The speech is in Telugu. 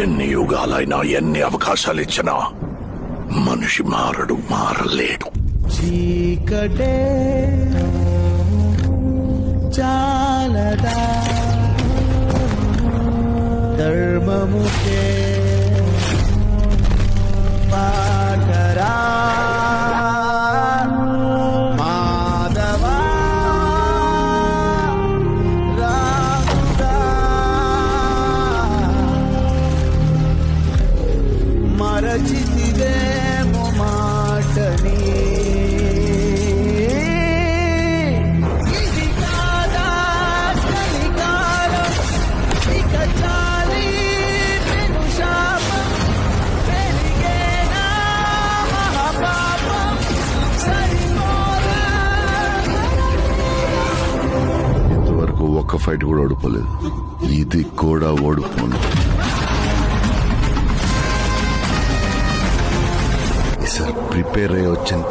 ఎన్ని యుగాలైనా ఎన్ని అవకాశాలు ఇచ్చినా మనిషి మారలేడు. చీకటే చాలదా ధర్మముకే పాటరా మాధవా రాముడా మరచితిదేమో మాటని ఒక్క ఫైట్ కూడా ఓడిపోలేదు. ఇది కూడా ఓడిపోను. ఈసారి ప్రిపేర్ అయ్యి వచ్చాను.